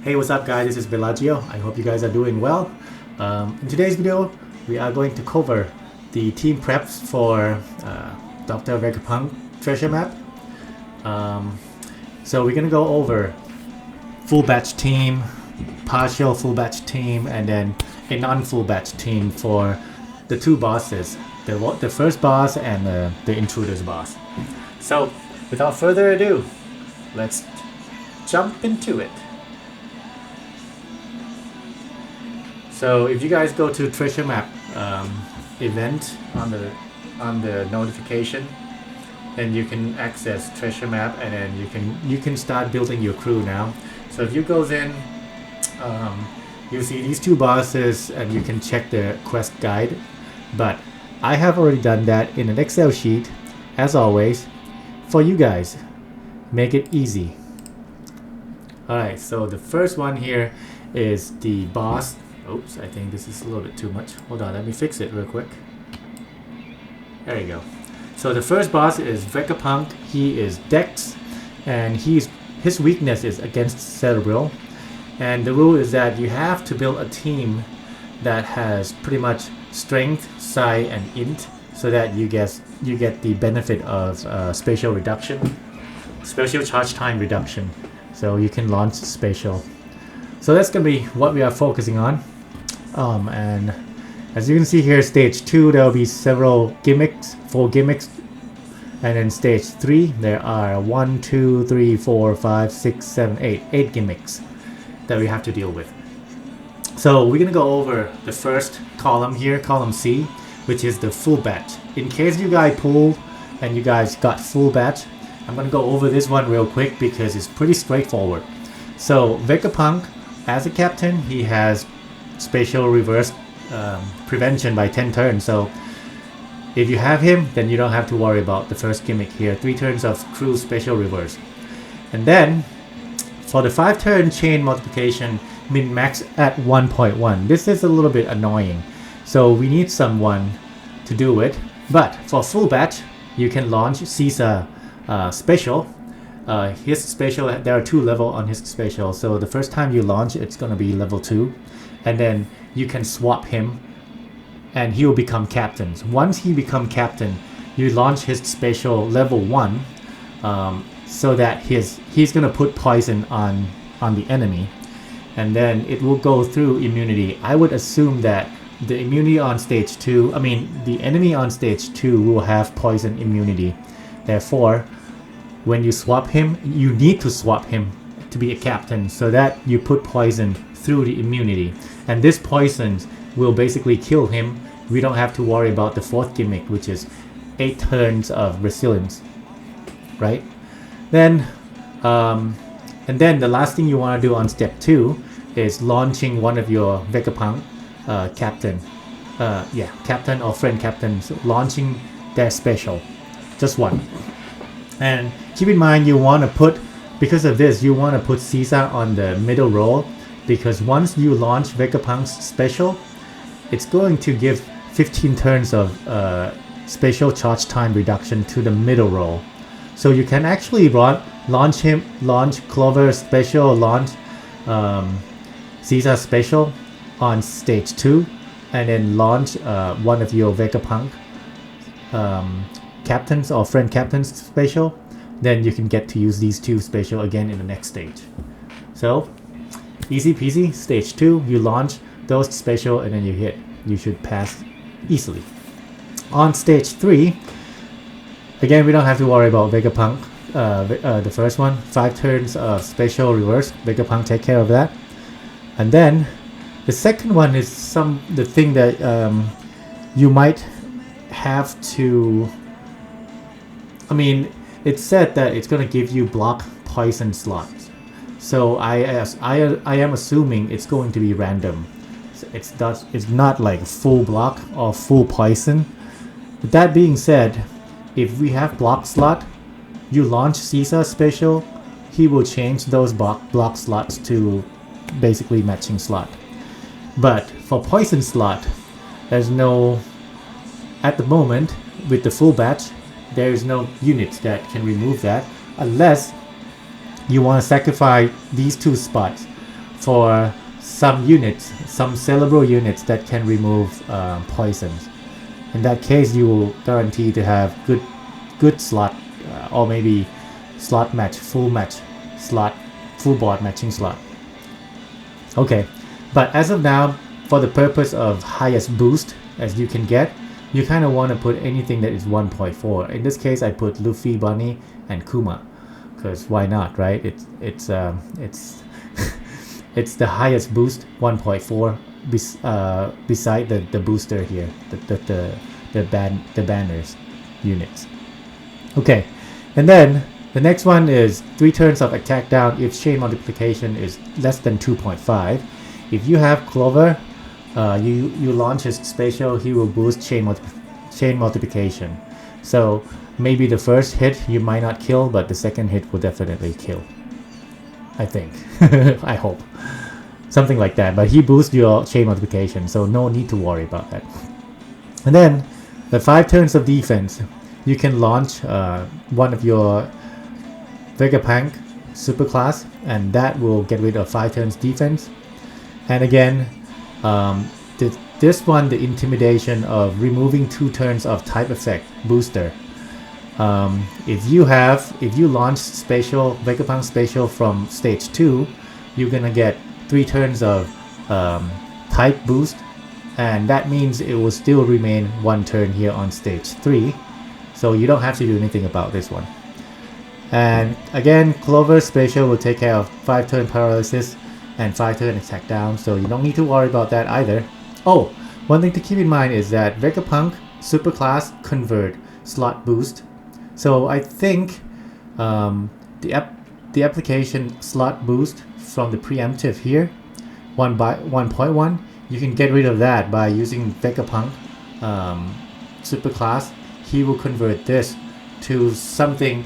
Hey, what's up guys, this is Bellagio. I hope you guys are doing well. In today's video, we are going to cover the team preps for Dr. Vegapunk treasure map. So we're gonna go over full batch team, partial full batch team, and then a non-full batch team for the two bosses, the first boss and the Intruder's boss. So without further ado, let's jump into it. So if you guys go to treasure map event on the notification, then you can access treasure map, and then you can start building your crew now. So if you goes in, you see these two bosses and you can check the quest guide, but I have already done that in an Excel sheet as always for you guys. Make it easy. Alright, so the first one here is the boss. Oops, I think this is a little bit too much. Hold on, let me fix it real quick. There you go. So the first boss is Vegapunk. He is Dex, and his weakness is against Cerebral. And the rule is that you have to build a team that has pretty much strength, psi, and int, so that you get the benefit of spatial reduction, spatial charge time reduction. So you can launch spatial. So that's gonna be what we are focusing on. And as you can see here, stage 2 there will be several gimmicks, 4 gimmicks, and then stage 3 there are 1, 2, 3, 4, 5, 6, 7, 8 gimmicks that we have to deal with. So we're gonna go over the first column here, column C, which is the full batch. In case you guys pulled and you guys got full batch, I'm gonna go over this one real quick because it's pretty straightforward. So Vegapunk, as a captain, he has spatial reverse prevention by 10 turns. So if you have him, then you don't have to worry about the first gimmick here, 3 turns of crew spatial reverse. And then for the 5-turn chain multiplication, min max at 1.1. This is a little bit annoying, so we need someone to do it. But for full batch, you can launch Caesar special. His special, there are 2 levels on his special, so the first time you launch, it's gonna be level 2, and then you can swap him and he will become captain. Once he become captain, you launch his special level 1, so that he's gonna put poison on the enemy, and then it will go through immunity. I would assume that the immunity on stage 2, I mean the enemy on stage 2 will have poison immunity. Therefore, when you swap him, you need to swap him to be a captain so that you put poison through the immunity, and this poison will basically kill him. We don't have to worry about the 4th gimmick, which is 8 turns of resilience, right? Then and then the last thing you want to do on step 2 is launching one of your Vegapunk captain, captain or friend captains, launching their special, just one. And keep in mind, you want to put, because of this, you want to put Caesar on the middle row, because once you launch Vegapunk's special, it's going to give 15 turns of spatial charge time reduction to the middle row. So you can actually launch Clover special, launch Caesar special on stage 2, and then launch one of your Vegapunk captains or friend captains special. Then you can get to use these 2 special again in the next stage. So easy peasy. Stage 2, you launch those special and then you hit. You should pass easily. On stage 3, again, we don't have to worry about Vegapunk. The first one, 5 turns of special reverse. Vegapunk take care of that. And then the second one is the thing that you might have to, I mean, it's said that it's gonna give you block poison slots. So I am assuming it's going to be random. It's not like full block or full poison. With that being said, if we have block slot, you launch Caesar special, he will change those block slots to basically matching slot. But for poison slot, there's no, at the moment with the full batch, there is no unit that can remove that unless you want to sacrifice these 2 spots for some units, some sellable units that can remove poisons. In that case, you will guarantee to have good slot, or maybe slot match, full board matching slot. Okay, but as of now, for the purpose of highest boost as you can get, you kind of want to put anything that is 1.4. In this case, I put Luffy, Bunny, and Kuma, because why not, right? It's it's the highest boost, 1.4, beside the booster here, the banners units. Okay, and then the next one is 3 turns of attack down if chain multiplication is less than 2.5. If you have Clover, you launch his special, he will boost chain multiplication. So maybe the first hit you might not kill, but the second hit will definitely kill. I think. I hope. Something like that. But he boosts your chain multiplication, so no need to worry about that. And then the 5 turns of defense, you can launch one of your Vegapunk superclass, and that will get rid of 5 turns defense. And again, this one, the intimidation of removing 2 turns of type effect booster. If you launch special Vegapunk special from stage 2, you're gonna get 3 turns of type boost, and that means it will still remain 1 turn here on stage 3, so you don't have to do anything about this one. And again, Clover special will take care of 5 turn paralysis and 5 turn attack down, so you don't need to worry about that either. Oh, one thing to keep in mind is that Vegapunk superclass convert slot boost. So I think the application slot boost from the preemptive here, 1.1, you can get rid of that by using Vegapunk superclass. He will convert this to something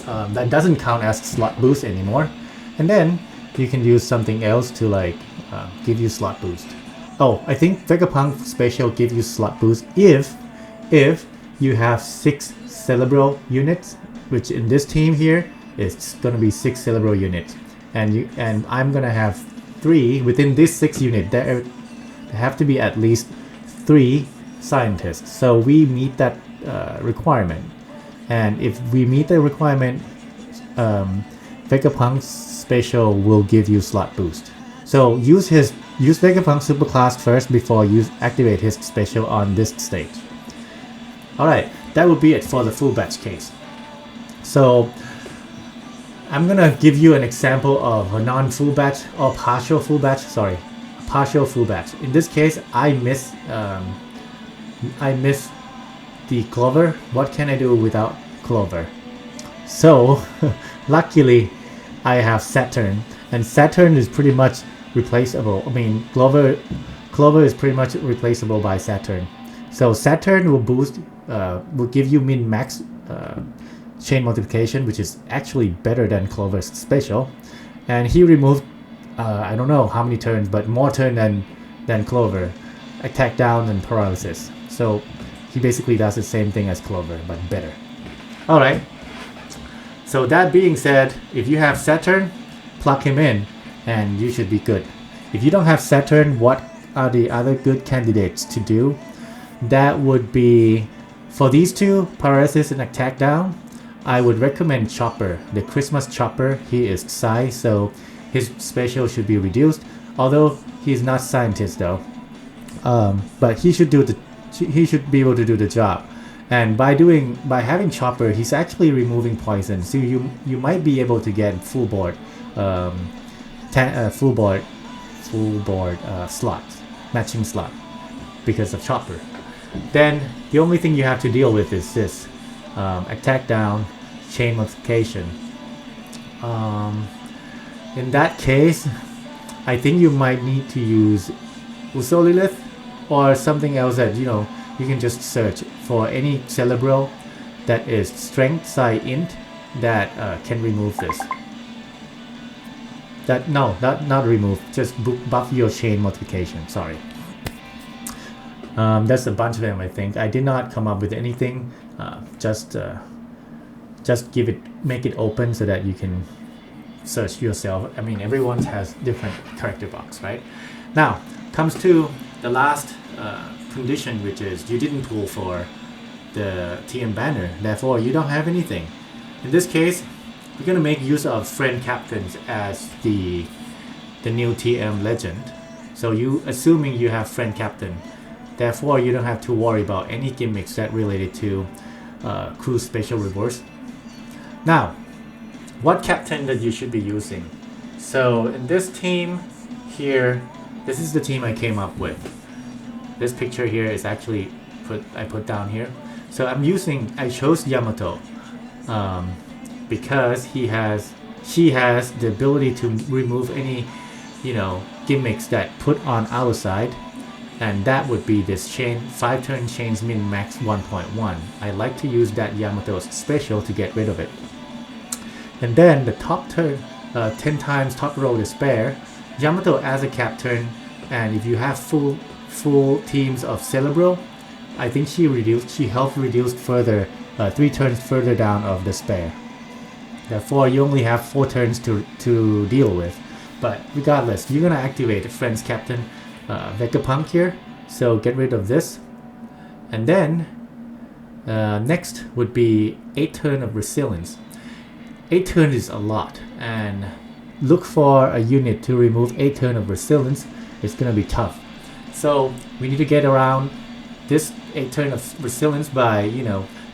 that doesn't count as slot boost anymore, and then you can use something else to like give you slot boost. Oh, I think Vegapunk special give you slot boost if you have 6 cerebral units, which in this team here is gonna be 6 cerebral units, and I'm gonna have 3 within this 6 unit. There have to be at least 3 scientists, so we meet that requirement. And if we meet the requirement, Vegapunk special will give you slot boost. So use Vegapunk superclass first before you activate his special on this stage. Alright, that would be it for the full batch case. So I'm gonna give you an example of a non-full batch or partial full batch. Sorry, partial full batch. In this case, I miss the Clover. What can I do without Clover? So luckily I have Saturn, and Saturn is pretty much replaceable. I mean, Clover is pretty much replaceable by Saturn. So Saturn will boost, will give you min-max chain multiplication, which is actually better than Clover's special. And he removed, I don't know how many turns, but more turn than Clover. Attack down and paralysis. So he basically does the same thing as Clover, but better. Alright. So that being said, if you have Saturn, plug him in and you should be good. If you don't have Saturn, what are the other good candidates to do? That would be, for these two, paralysis and attack down, I would recommend Chopper, the Christmas Chopper. He is Psy, so his special should be reduced, although he's not scientist though. But he should be able to do the job. And by having Chopper, he's actually removing poison, so you might be able to get full board slot, matching slot, because of Chopper. Then the only thing you have to deal with is this attack down, chain multiplication. In that case, I think you might need to use Usolilith or something else that you can just search for any cerebral that is strength psi int that can remove this. Not remove, just buff your chain multiplication. Sorry. That's a bunch of them. I think I did not come up with anything. Just make it open so that you can search yourself. I mean, everyone has different character box, right? Now, comes to the last condition, which is you didn't pull for the TM banner, therefore you don't have anything. In this case, we're going to make use of friend captains as the new TM legend. So you assuming you have friend captain, therefore you don't have to worry about any gimmicks that related to crew special rewards. Now, what captain that you should be using? So in this team here, this is the team I came up with. This picture here is actually I put down here. So I chose Yamato because she has the ability to remove any, gimmicks that put on our side, and that would be this 5 turn chains min max 1.1. I like to use that Yamato's special to get rid of it. And then the top turn, 10 times top row to spare, Yamato as a captain, and if you have full teams of Cerebro, I think she helped reduce further 3 turns further down of the spare. Therefore, you only have 4 turns to deal with. But regardless, you're gonna activate Friends Captain Vegapunk here. So get rid of this, and then next would be 8 turn of Resilience. 8 turn is a lot, and look for a unit to remove 8 turn of Resilience. It's gonna be tough. So we need to get around this 8 turn of Resilience by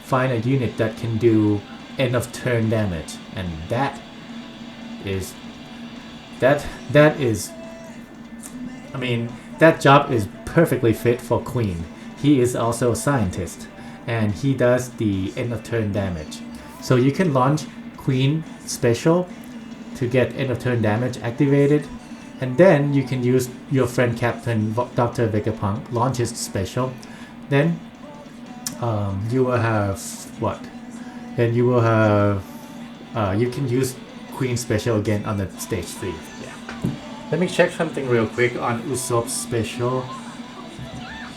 find a unit that can do end of turn damage, and that is I mean, that job is perfectly fit for Queen. He is also a scientist, and he does the end of turn damage. So you can launch Queen special to get end of turn damage activated, and then you can use your friend Captain Dr. Vegapunk, launch his special. Then you will have what? Then you will have you can use Queen special again on the stage 3. Yeah. Let me check something real quick on Usopp's special.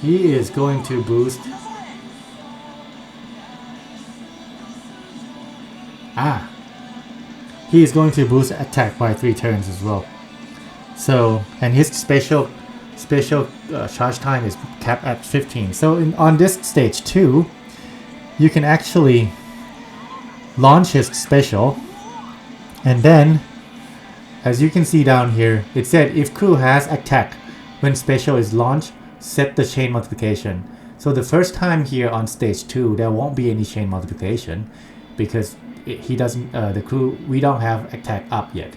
He is going to boost. He is going to boost attack by 3 turns as well. So, and his special charge time is capped at 15. So on this stage 2, you can actually launch his special, and then as you can see down here, it said if crew has attack when special is launched, set the chain multiplication. So the first time here on stage 2, there won't be any chain multiplication because he doesn't the crew, we don't have attack up yet,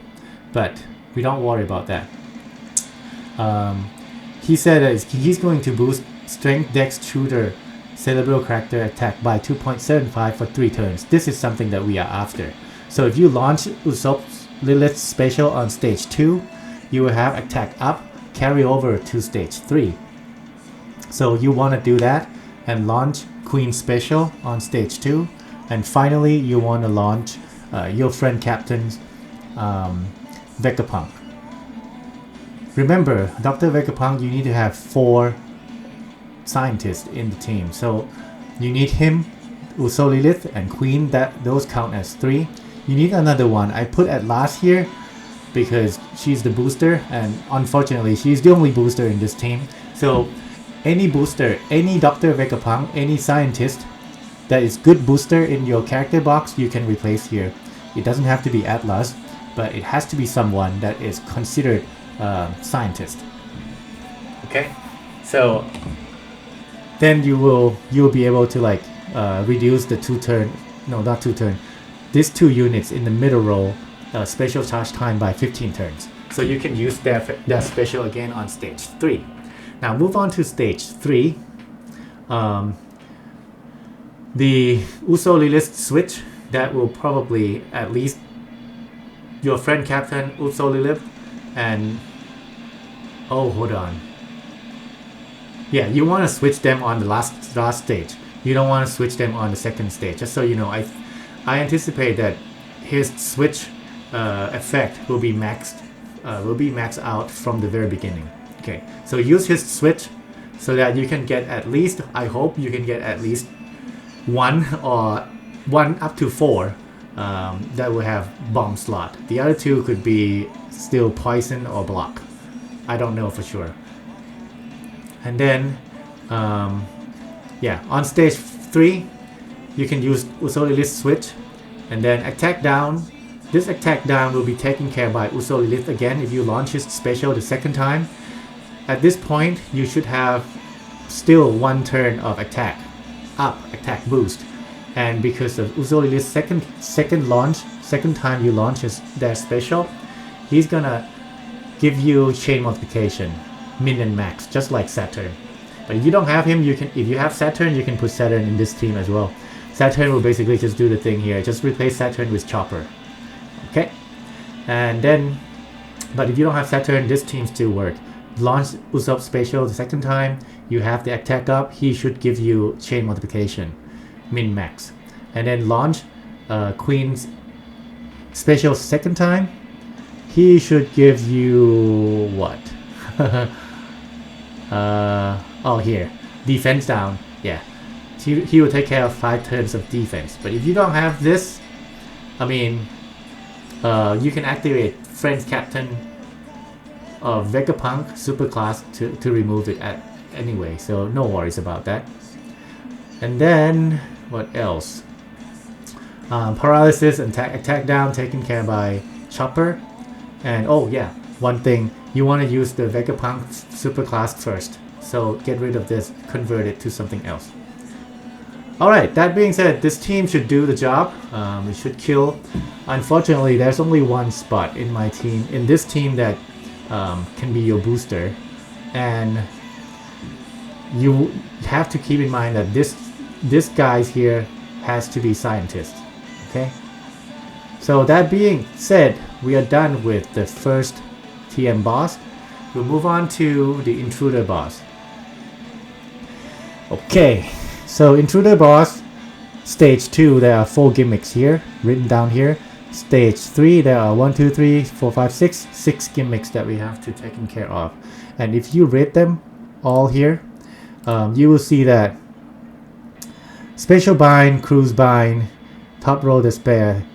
but we don't worry about that. He said that he's going to boost strength, dex, shooter, cerebral character attack by 2.75 for 3 turns. This is something that we are after. So if you launch Usopp's Lilith's special on stage 2, you will have attack up, carry over to stage 3. So you want to do that and launch Queen special on stage 2, and finally you want to launch your friend Captain's Vegapunk. Remember, Dr. Vegapunk, you need to have 4 scientists in the team. So you need him, Uso Lilith, and Queen. Those count as 3. You need another one. I put at last here because she's the booster, and unfortunately she's the only booster in this team. So any booster, any Dr. Vegapunk, any scientist that is good booster in your character box, you can replace here. It doesn't have to be Atlas, but it has to be someone that is considered scientist. Okay, so then you will be able to like reduce the 2 turn, no, not 2 turn, these 2 units in the middle row special charge time by 15 turns. So you can use that special again on stage 3. Now move on to stage 3. The Uso Lilith switch, that will probably at least your friend Captain Uso Lilith and hold on. Yeah, you want to switch them on the last stage. You don't want to switch them on the second stage. Just so you know, I anticipate that his switch effect will be maxed out from the very beginning. Okay, so use his switch so that you can get at least, I hope you can get at least 1 or 1 up to 4 that will have bomb slot. The other two could be still poison or block. I don't know for sure. And then, yeah, on stage 3, you can use Usolilith switch, and then attack down. This attack down will be taken care by Usolilith again if you launch his special the second time. At this point, you should have still 1 turn of attack boost, and because of Usolilith's second time you launch their special, he's gonna give you chain multiplication, min and max, just like Saturn. But if you don't have him, if you have Saturn, you can put Saturn in this team as well. Saturn will basically just do the thing here, just replace Saturn with Chopper. Okay, and then, but if you don't have Saturn, this team still work. Launch Usopp special the second time, you have the attack up, he should give you chain multiplication, min max. And then launch Queen's special second time, he should give you what? Oh, here, defense down. Yeah, he will take care of 5 turns of defense. But if you don't have this, I mean, you can activate Friend's Captain of Vegapunk Superclass to remove it anyway, so no worries about that. And then what else? Paralysis and attack down taken care by Chopper. And oh yeah, one thing, you want to use the Vegapunk Superclass first, so get rid of this, convert it to something else. Alright, that being said, this team should do the job. It should kill. Unfortunately, there's only one spot in my team, in this team, that can be your booster, and you have to keep in mind that this guy here has to be scientist. Okay, so that being said, we are done with the first TM boss. We'll move on to the Intruder boss. Okay, so Intruder boss stage 2, there are 4 gimmicks here written down here. Stage 3, there are 1, 2, 3, 4, 5, 6 gimmicks that we have to take care of. And if you read them all here, you will see that Special Bind, Cruise Bind, Top Row Despair,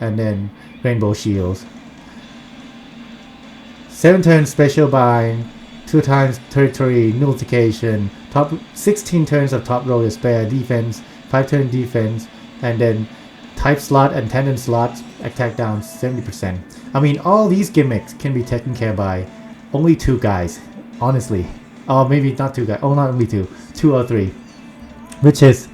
and then Rainbow Shields. 7 turns Special Bind, 2 times Territory Nullification, 16 turns of Top Row Despair defense, 5 turn defense, and then type slot and tendon slot attack down 70%. I mean, all these gimmicks can be taken care by only 2 guys, honestly. Oh, maybe not 2 guys. Oh, not only 2 or 3, which is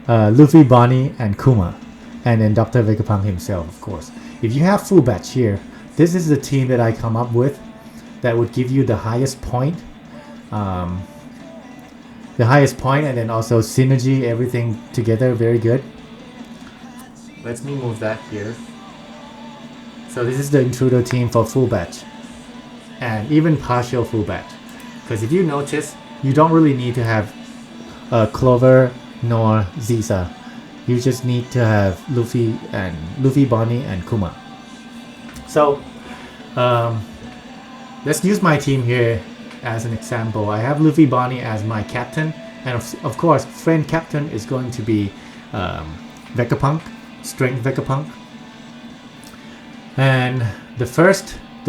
Luffy, Bonnie, and Kuma, and then Dr. Vegapunk himself, of course. If you have full batch here, this is the team that I come up with that would give you the highest point. And then also synergy, everything together, very good. Let me move that here. So this is the Intruder team for full batch, and even partial full batch. Because if you notice, you don't really need to have Clover nor Ziza. You just need to have Luffy, Bonnie, and Kuma. So let's use my team here as an example. I have Luffy, Bonnie as my captain, and of course, friend captain is going to be Vegapunk, Strength Vegapunk. And the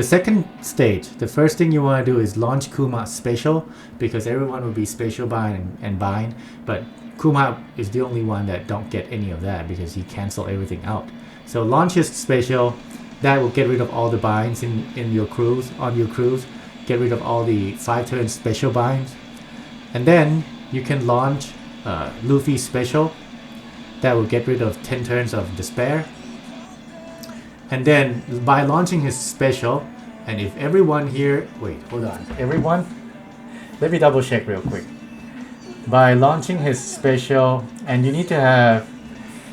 second stage, the first thing you want to do is launch Kuma special, because everyone will be special bind and bind, but Kuma is the only one that don't get any of that because he cancel everything out. So launch his special, that will get rid of all the binds in your crews, on your crews, get rid of all the 5 turn special binds, and then you can launch Luffy special, that will get rid of 10 turns of despair. And then by launching his special, and if everyone here, wait, hold on, everyone, let me double check real quick. By launching his special, and you need to have,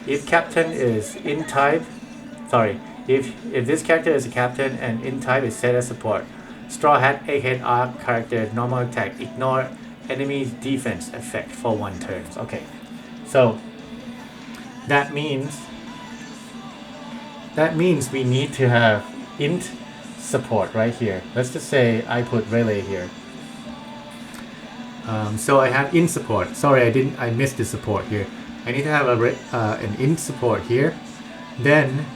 if captain is in type, sorry, if this character is a captain and in type is set as support, Straw Hat, Egghead, Arc character, normal attack, ignore enemy's defense effect for 1 turn. Okay, so that means we need to have int support right here. Let's just say I put relay here. So I have int support. Sorry, I missed the support here. I need to have an int support here, then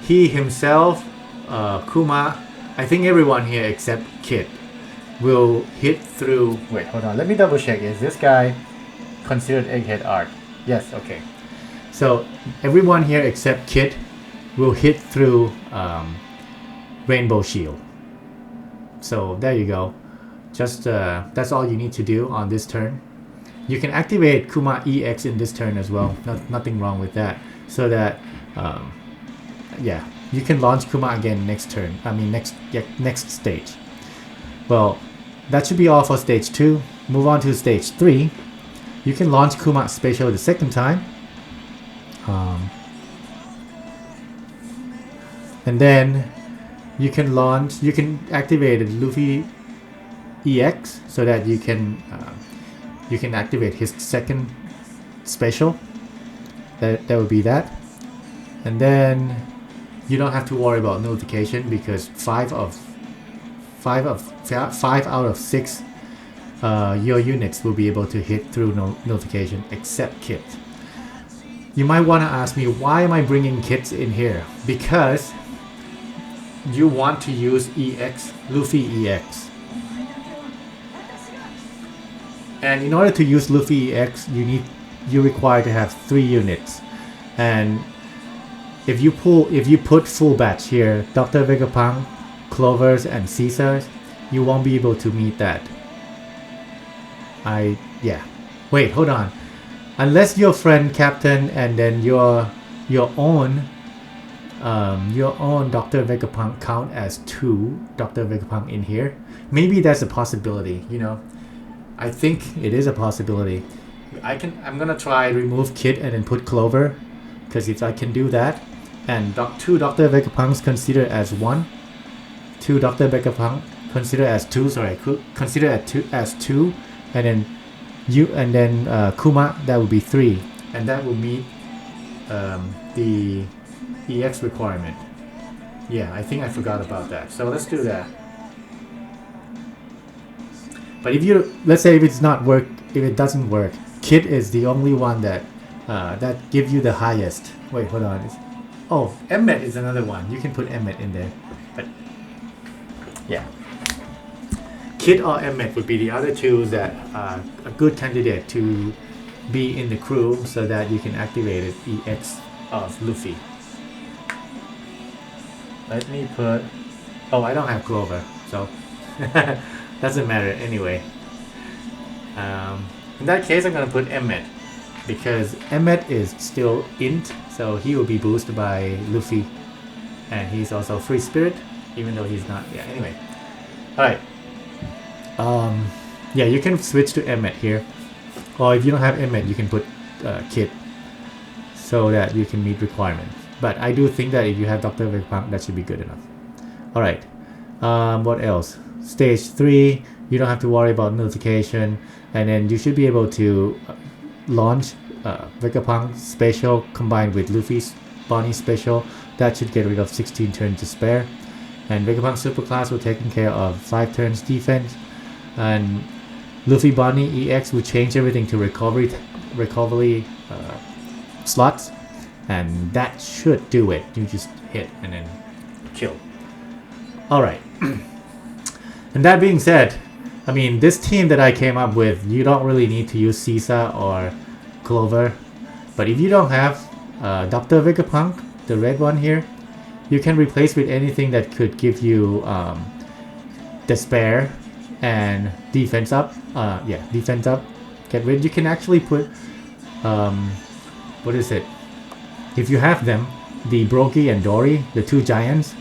he himself, Kuma, I think everyone here except Kid will hit through. Wait, hold on. Let me double check. Is this guy considered Egghead Art? Yes. Okay. So everyone here except Kid will hit through Rainbow Shield. So there you go. Just that's all you need to do on this turn. You can activate Kuma EX in this turn as well. Nothing wrong with that. So that yeah, you can launch Kuma again next turn. I mean next stage. Well, that should be all for stage 2. Move on to stage 3. You can launch Kuma special the second time. And then you can activate Luffy EX so that you can activate his second special. That would be that. And then you don't have to worry about notification because 5 out of 6 your units will be able to hit through notification except Kit. You might want to ask me, why am I bringing Kits in here? Because you want to use EX, Luffy EX. And in order to use Luffy EX, you require to have 3 units. And if you put full batch here, Dr. Vegapunk, Clovers, and Caesars, you won't be able to meet that. Yeah. Wait, hold on. Unless your friend Captain and then your own Dr. Vegapunk count as 2 Dr. Vegapunk in here, maybe that's a possibility, you know. I think it is a possibility. I'm gonna try remove Kid and then put Clover, because if I can do that, and 2 Dr. Vegapunks consider as 1, 2 Dr. Vegapunk consider as 2, sorry, consider as 2, and then Kuma, that would be 3, and that will meet the EX requirement. Yeah, I think I forgot about that. So let's do that. But let's say if it doesn't work, Kid is the only one that gives you the highest. Wait, hold on. Oh, Emmet is another one. You can put Emmet in there. But yeah, Kid or Emmet would be the other 2 that are a good candidate to be in the crew so that you can activate it EX of Luffy. Let me put... Oh, I don't have Clover, so doesn't matter anyway. In that case, I'm gonna put Emmet because Emmet is still int, so he will be boosted by Luffy, and he's also free spirit, even though he's not. Yeah. Anyway, all right. Yeah, you can switch to Emmet here, or if you don't have Emmet, you can put Kid, so that you can meet requirements. But I do think that if you have Dr. Vegapunk, that should be good enough. All right. What else? Stage 3, you don't have to worry about notification, and then you should be able to launch Vegapunk special combined with Luffy's Bonnie special. That should get rid of 16 turns to spare, and Vegapunk superclass will take care of 5 turns defense, and Luffy Bonnie EX will change everything to recovery slots, and that should do it. You just hit and then kill. Alright. And that being said, I mean, this team that I came up with, you don't really need to use Caesar or Clover. But if you don't have Dr. Vegapunk, the red one here, you can replace with anything that could give you Despair and defense up. Yeah, defense up. Get rid. You can actually put, what is it? If you have them, the Brogy and Dory, the 2 giants,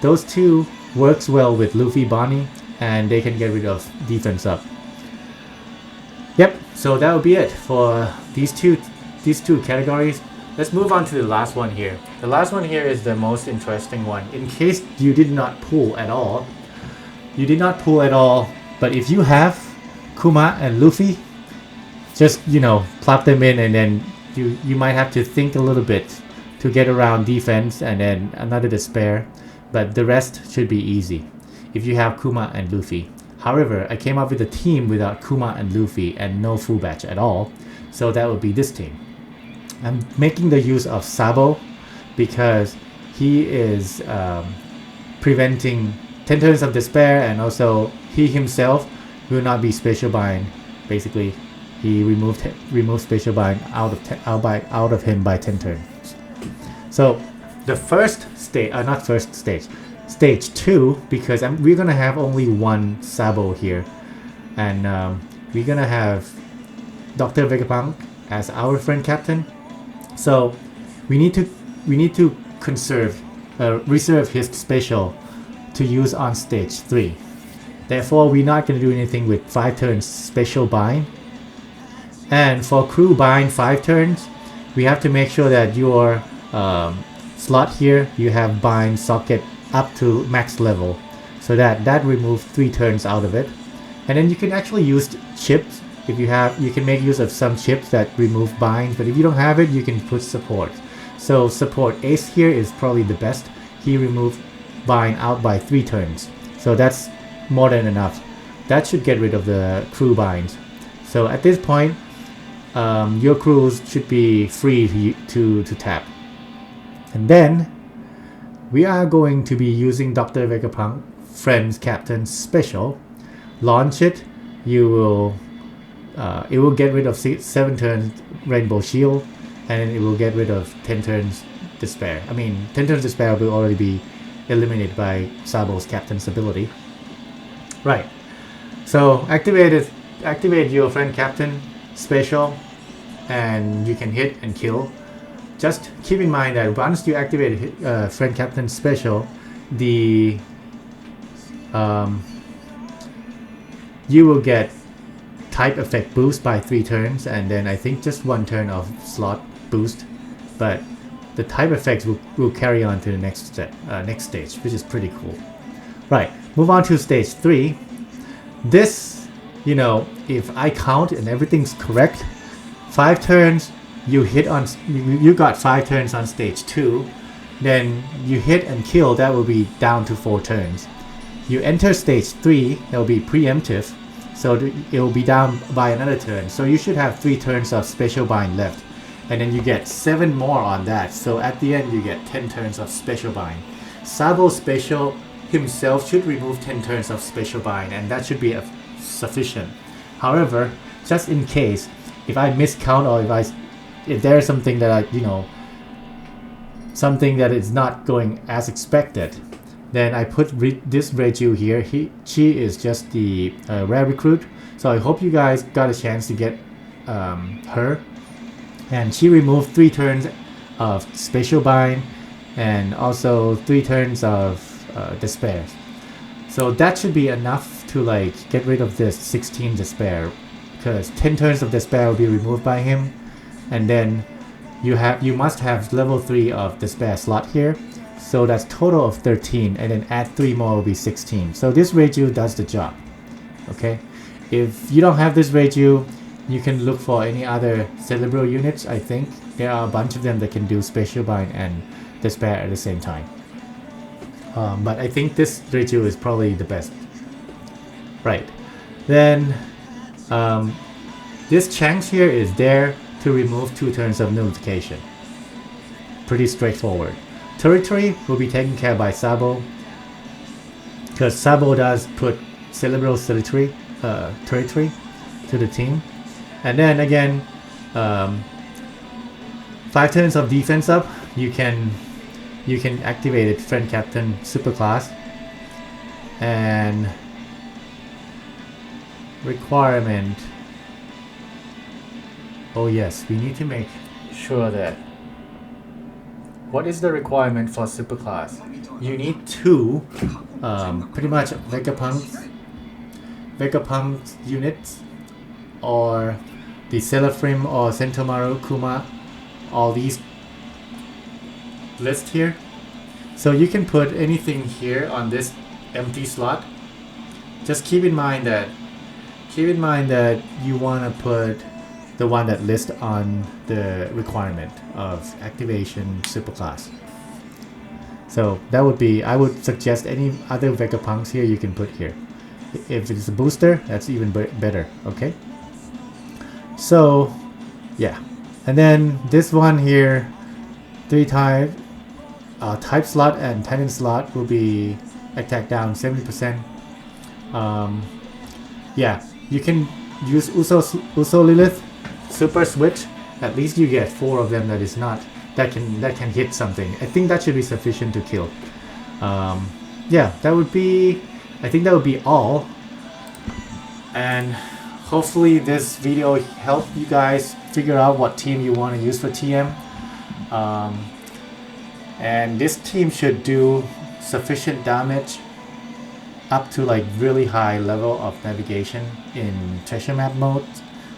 those 2 works well with Luffy Bonnie, and they can get rid of defense up. Yep, so that would be it for these two categories. Let's move on to the last one here. The last one here is the most interesting one. In case you did not pull at all, but if you have Kuma and Luffy, just, you know, plop them in, and then you might have to think a little bit to get around defense and then another despair, but the rest should be easy if you have Kuma and Luffy. However, I came up with a team without Kuma and Luffy and no full batch at all, so that would be this team. I'm making the use of Sabo because he is preventing 10 turns of despair, and also he himself will not be special bind. Basically, he removed special bind out of him by 10 turns. So the first stage, not first stage, stage 2, because we're gonna have only one Sabo here, and we're gonna have Dr. Vegapunk as our friend captain. So we need to reserve his special to use on stage 3. Therefore, we're not going to do anything with 5 turns special bind. And for crew bind 5 turns, we have to make sure that your slot here, you have bind socket up to max level, so that removes 3 turns out of it. And then you can actually use chips. If you have, you can make use of some chips that remove bind, but if you don't have it, you can put support. So support Ace here is probably the best. He removed bind out by 3 turns, so that's more than enough. That should get rid of the crew binds. So at this point, your crews should be free to tap. And then we are going to be using Dr. Vegapunk Friends Captain Special. Launch it. You will it will get rid of 7 turns Rainbow Shield, and it will get rid of 10 turns Despair. I mean, 10 turns Despair will already be eliminated by Sabo's Captain's ability. Right. So activate your Friend Captain Special, and you can hit and kill. Just keep in mind that once you activate Friend Captain Special, you will get type effect boost by 3 turns, and then I think just 1 turn of slot boost, but the type effects will carry on to the next stage, which is pretty cool. Right, move on to stage 3. This, you know, if I count and everything's correct, 5 turns you hit on, you got 5 turns on stage 2, then you hit and kill, that will be down to 4 turns. You enter stage 3, that will be preemptive, so it will be down by another turn. So you should have 3 turns of special bind left, and then you get 7 more on that. So at the end you get 10 turns of special bind. Sabo Special himself should remove 10 turns of special bind, and that should be sufficient. However, just in case, if I miscount, or if there's something that something that is not going as expected, then I put this Reiju here. She is just the rare recruit, so I hope you guys got a chance to get her. And she removed 3 turns of special bind, and also 3 turns of despair. So that should be enough to get rid of this 16 despair, because 10 turns of despair will be removed by him, and then you must have level 3 of despair slot here. So that's total of 13, and then add 3 more will be 16. So this Reiju does the job. Okay, if you don't have this Reiju, you can look for any other Cerebral units. I think there are a bunch of them that can do Special Bind and Despair at the same time. But I think this Reiju is probably the best. Right. Then this Shanks here is there to remove 2 turns of nullification. Pretty straightforward. Territory will be taken care of by Sabo, because Sabo does put Cerebral territory to the team. And then again, 5 turns of defense up, you can activate it, Friend Captain Superclass. And requirement, oh yes, we need to make sure that, what is the requirement for Superclass? You need 2 pretty much Vegapunk units, or the Celefrim or Sentomaru Kuma, all these list here. So you can put anything here on this empty slot. Just keep in mind that you want to put the one that lists on the requirement of activation Superclass. So that would be, I would suggest any other Vegapunks here you can put here. If it's a booster, that's even better. Okay, so yeah, and then this one here, 3 times type slot and tenant slot will be attack down 70%. Yeah, you can use Uso Lilith Super Switch. At least you get 4 of them that is not that can hit something. I think that should be sufficient to kill. Yeah, that would be. I think that would be all. And hopefully this video helped you guys figure out what team you want to use for TM. And this team should do sufficient damage up to like really high level of navigation in treasure map mode.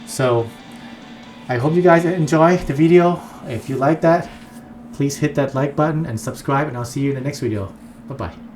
So I hope you guys enjoy the video. If you like that, please hit that like button and subscribe, and I'll see you in the next video. Bye bye.